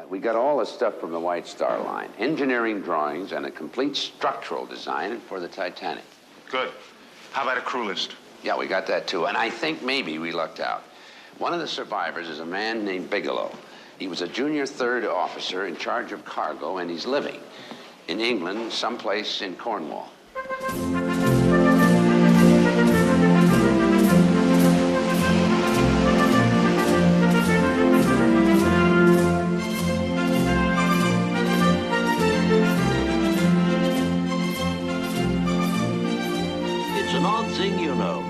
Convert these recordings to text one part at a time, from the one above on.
We got all the stuff from the White Star Line, engineering drawings and a complete structural design for the Titanic. Good. How about a crew list? Yeah, we got that too, and I think maybe we lucked out. One of the survivors is a man named Bigelow. He was a junior third officer in charge of cargo, and he's living in England, someplace in Cornwall. It's an odd thing, you know.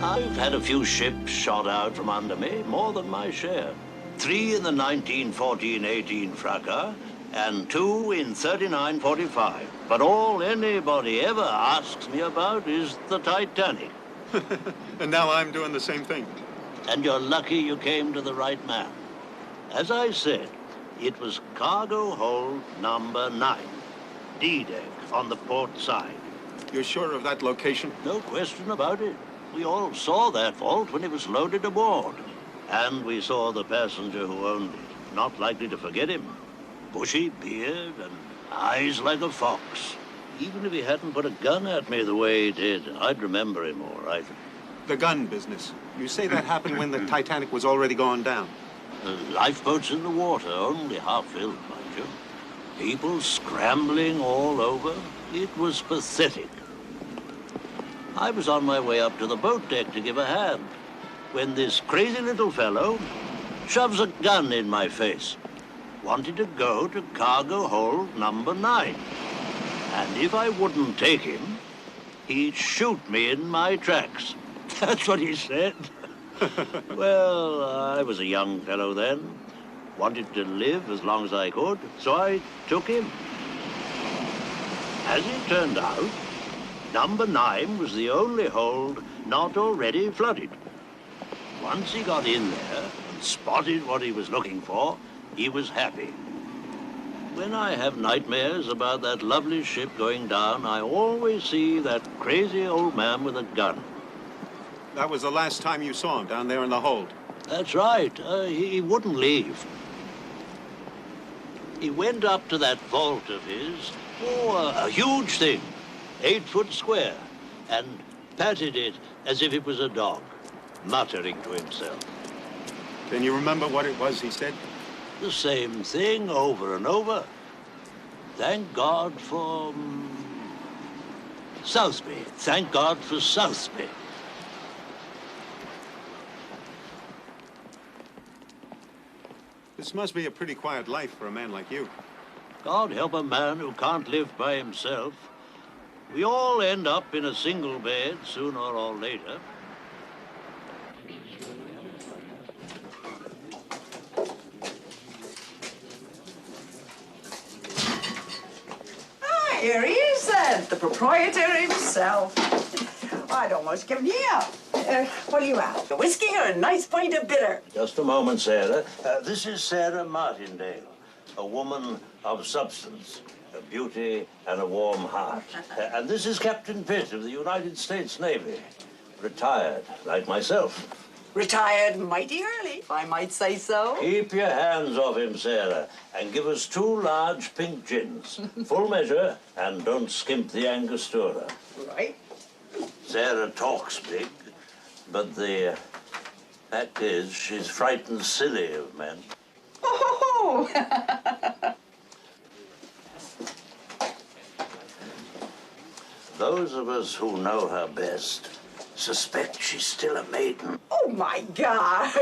I've had a few ships shot out from under me, more than my share. 3 in the 1914-18 fracas, and 2 in 39-45. But all anybody ever asks me about is the Titanic. And now I'm doing the same thing. And you're lucky you came to the right man. As I said, it was cargo hold number 9, D-deck on the port side. You're sure of that location? No question about it. We all saw that vault when it was loaded aboard. And we saw the passenger who owned it. Not likely to forget him. Bushy beard and eyes like a fox. Even if he hadn't put a gun at me the way he did, I'd remember him all right. The gun business. You say that happened when the Titanic was already gone down? The lifeboats in the water, only half filled, mind you. People scrambling all over. It was pathetic. I was on my way up to the boat deck to give a hand when this crazy little fellow shoves a gun in my face. Wanted to go to cargo hold number 9. And if I wouldn't take him, he'd shoot me in my tracks. That's what he said. Well, I was a young fellow then. Wanted to live as long as I could, so I took him. As it turned out, number 9 was the only hold not already flooded. Once he got in there and spotted what he was looking for, he was happy. When I have nightmares about that lovely ship going down, I always see that crazy old man with a gun. That was the last time you saw him down there in the hold. That's right. He wouldn't leave. He went up to that vault of his, a huge thing, 8 foot square, and patted it as if it was a dog, muttering to himself. Can you remember what it was he said? The same thing over and over. Thank God for Southby. Thank God for Southby. This must be a pretty quiet life for a man like you. God help a man who can't live by himself. We all end up in a single bed sooner or later. Ah, here he is then, the proprietor himself. I'd almost given you up. What do you have? A whiskey or a nice pint of bitter? Just a moment, Sarah. This is Sarah Martindale, a woman of substance, a beauty and a warm heart. And this is Captain Pitt of the United States Navy, retired, like myself. Retired mighty early, if I might say so. Keep your hands off him, Sarah, and give us 2 large pink gins. Full measure, and don't skimp the Angostura. Right. Sarah talks big, but the fact is she's frightened silly of men. Oh! Those of us who know her best suspect she's still a maiden. Oh, my God!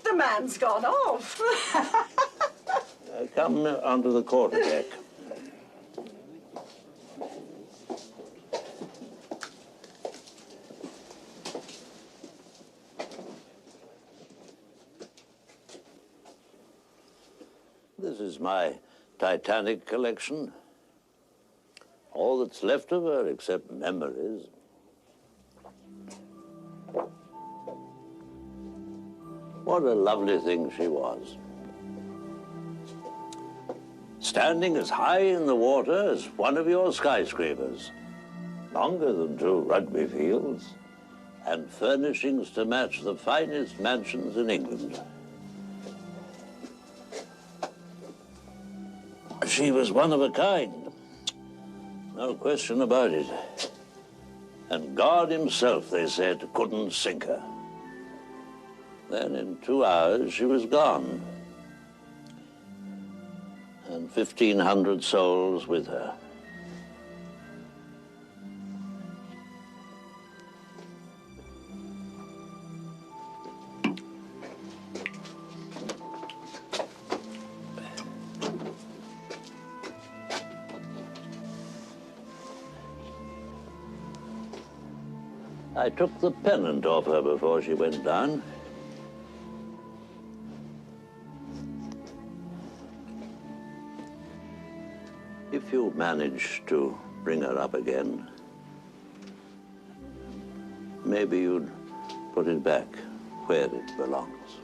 The man's gone off. Come onto the quarterdeck. This is my Titanic collection. All that's left of her except memories. What a lovely thing she was. Standing as high in the water as one of your skyscrapers, longer than 2 rugby fields, and furnishings to match the finest mansions in England. She was one of a kind. No question about it. And God himself, they said, couldn't sink her. Then in 2 hours, she was gone. And 1,500 souls with her. I took the pennant off her before she went down. If you manage to bring her up again, maybe you'd put it back where it belongs.